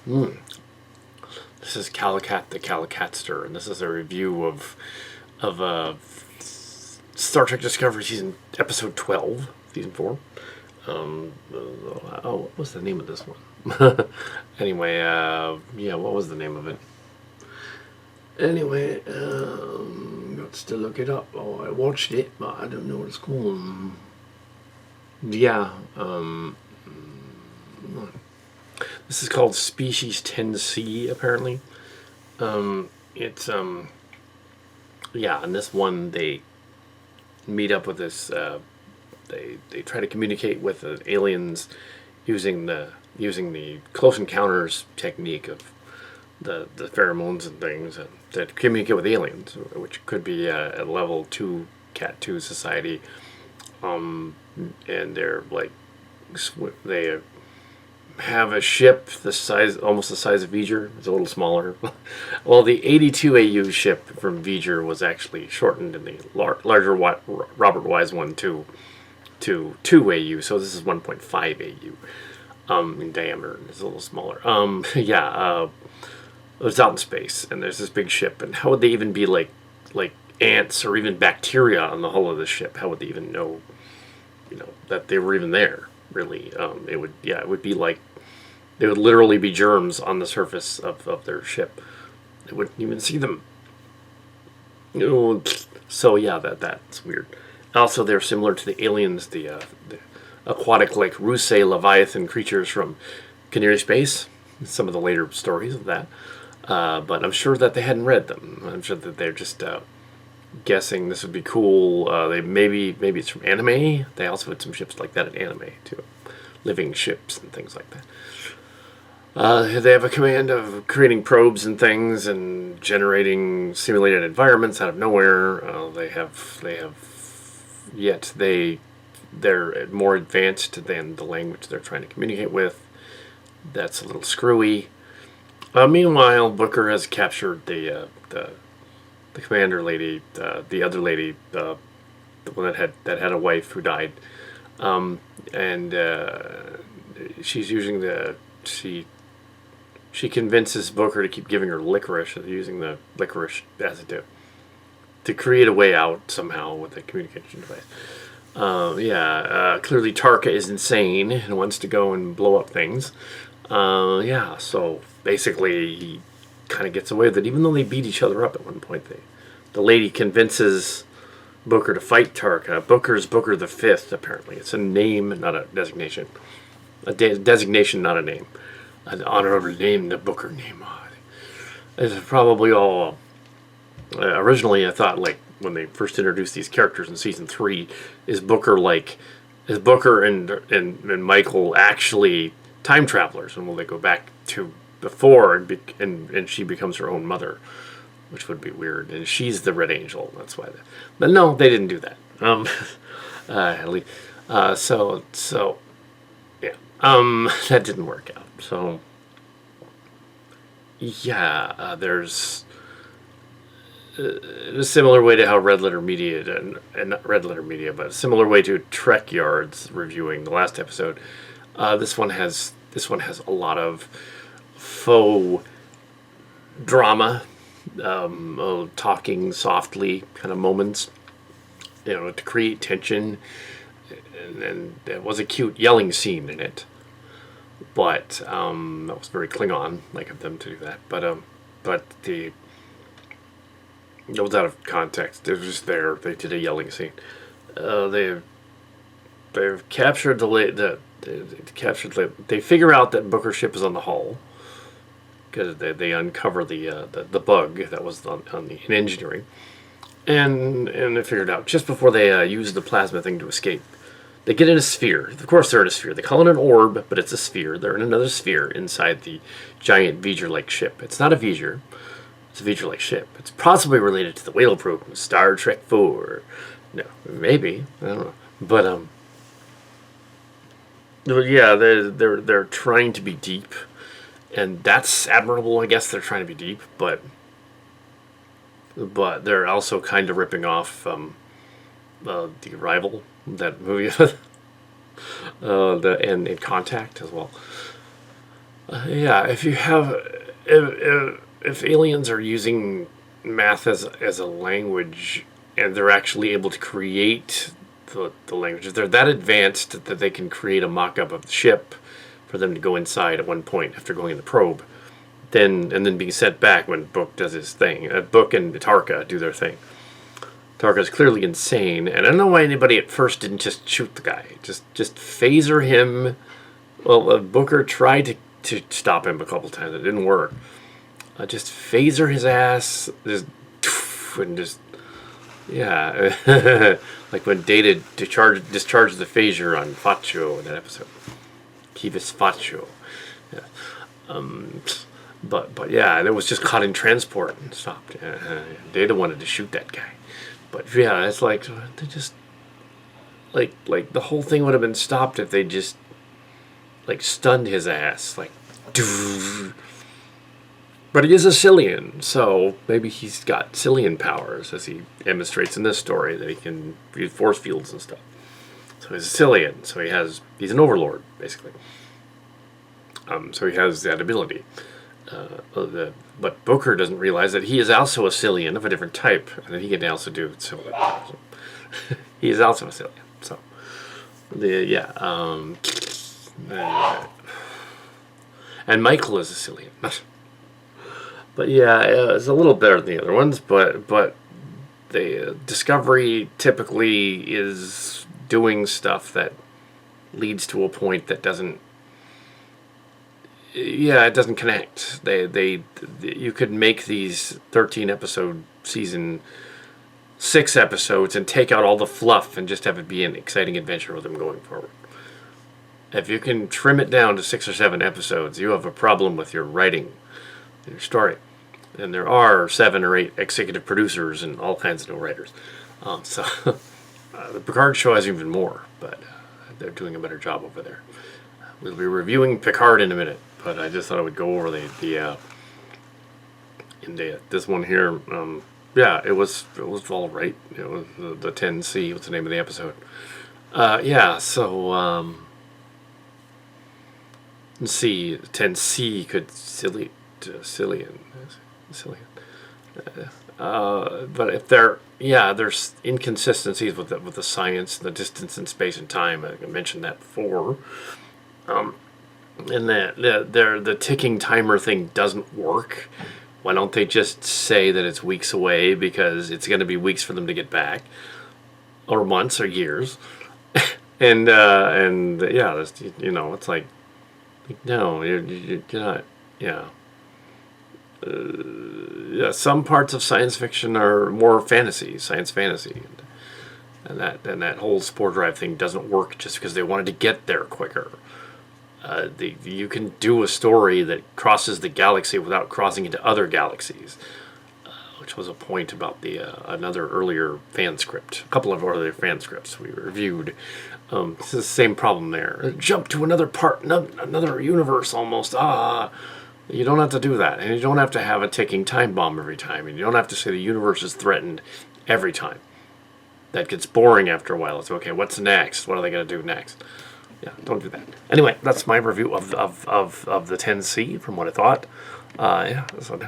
This is Kal Kat, the Kal Katster, and this is a review of Star Trek Discovery season episode 12, season 4. What was the name of this one? Anyway, yeah, what was the name of it? Anyway, got to look it up. Oh, I watched it, but I don't know what it's called. Yeah, this is called Species 10C, apparently. It's, yeah, and this one, they meet up with this, they try to communicate with the aliens using the close encounters technique of the pheromones and things that communicate with aliens, which could be a level 2 Cat 2 society. And they're like, they have a ship the size, almost the size of V'ger. It's a little smaller. Well, the 82 AU ship from V'ger was actually shortened in the larger Robert Wise one to 2 AU. So this is 1.5 AU in diameter. It's a little smaller. Yeah. It was out in space, and there's this big ship. And how would they even be like ants or even bacteria on the hull of the ship? How would they even know, that they were even there? Really, it would be like they would literally be germs on the surface of their ship. They wouldn't even see them. So yeah, that's weird. Also, they're similar to the aliens, the aquatic like Rusay Leviathan creatures from Canary Space. Some of the later stories of that. But I'm sure that they hadn't read them. I'm sure that they're just guessing this would be cool. They maybe it's from anime. They also had some ships like that in anime too, living ships and things like that. They have a command of creating probes and things and generating simulated environments out of nowhere. They're more advanced than the language they're trying to communicate with. That's a little screwy. Meanwhile, Booker has captured the commander lady, the other lady, the one that had a wife who died, and she's using she convinces Booker to keep giving her licorice, using the licorice acid to create a way out somehow with the communication device. Clearly Tarka is insane and wants to go and blow up things. So basically he kind of gets away with it, even though they beat each other up at one point. The lady convinces Booker to fight Tarka. Booker's Booker the Fifth, apparently. It's a name, not a designation. A designation, not a name. An honorable name, the Booker name. It's probably all... originally, I thought, like, when they first introduced these characters in Season 3, is Booker and Michael actually time travelers, and will they go back to before and she becomes her own mother, which would be weird, and she's the Red Angel. That's why. But no, they didn't do that. At least, yeah. That didn't work out. So yeah, there's a similar way to how Red Letter Media and not Red Letter Media, but a similar way to Trek Yards reviewing the last episode. This one has a lot of faux drama, talking softly kind of moments, to create tension, and there was a cute yelling scene in it, but that was very Klingon like of them to do that. But it was out of context. They were just there. They did a yelling scene. They've captured they figure out that Booker's ship is on the hull because they uncover the bug that was on the in engineering, and they figured out just before they use the plasma thing to escape. They get in a sphere. Of course, they're in a sphere. They call it an orb, but it's a sphere. They're in another sphere inside the giant V'ger-like ship. It's not a V'ger. It's a V'ger-like ship. It's possibly related to the whale probe from Star Trek 4. No, maybe. I don't know. But yeah, they're trying to be deep, and that's admirable. I guess they're trying to be deep, but they're also kind of ripping off The Arrival, that movie, and In Contact as well. Yeah, if you have, if aliens are using math as a language, and they're actually able to create the language, if they're that advanced that they can create a mock-up of the ship for them to go inside at one point after going in the probe, then being sent back when Book does his thing. Book and Tarka do their thing. Tarka's clearly insane, and I don't know why anybody at first didn't just shoot the guy. Just phaser him. Well, Booker tried to stop him a couple times. It didn't work. Just phaser his ass. And just yeah, like when Data discharged the phaser on Faccio in that episode. Kivas Faccio. Yeah. But yeah, it was just caught in transport and stopped. Data wanted to shoot that guy, but yeah, it's like they just like the whole thing would have been stopped if they just like stunned his ass, like. But he is a Cillian, so maybe he's got Cillian powers, as he demonstrates in this story, that he can use force fields and stuff. So he's a Cillian, so he's an overlord, basically. So he has that ability. But Booker doesn't realize that he is also a Cillian of a different type, and that he can also do similar things. He is also a Cillian, so... and Michael is a Cillian. But yeah, it's a little better than the other ones, but the Discovery typically is doing stuff that leads to a point that doesn't... Yeah, it doesn't connect. You could make these 13-episode season 6 episodes and take out all the fluff and just have it be an exciting adventure with them going forward. If you can trim it down to 6 or 7 episodes, you have a problem with your writing, your story. And there are 7 or 8 executive producers and all kinds of new writers. The Picard show has even more, but they're doing a better job over there. We'll be reviewing Picard in a minute, but I just thought I would go over this one here. Yeah, it was all right. It was the 10C. What's the name of the episode? Let's see. 10C could Cillian. But if there's inconsistencies with the science, the distance in space and time. I mentioned that before. And the ticking timer thing doesn't work. Why don't they just say that it's weeks away, because it's going to be weeks for them to get back, or months or years, and yeah, it's like no, you're not. Yeah. Yeah, some parts of science fiction are more science fantasy, and that whole spore drive thing doesn't work just because they wanted to get there quicker. You can do a story that crosses the galaxy without crossing into other galaxies, which was a point about another earlier fan script. A couple of earlier fan scripts we reviewed. It's the same problem there. Jump to another part, another universe almost. You don't have to do that, and you don't have to have a ticking time bomb every time, and you don't have to say the universe is threatened every time. That gets boring after a while. It's okay, what's next? What are they going to do next? Yeah, don't do that. Anyway, that's my review of the 10C from what I thought. Yeah, so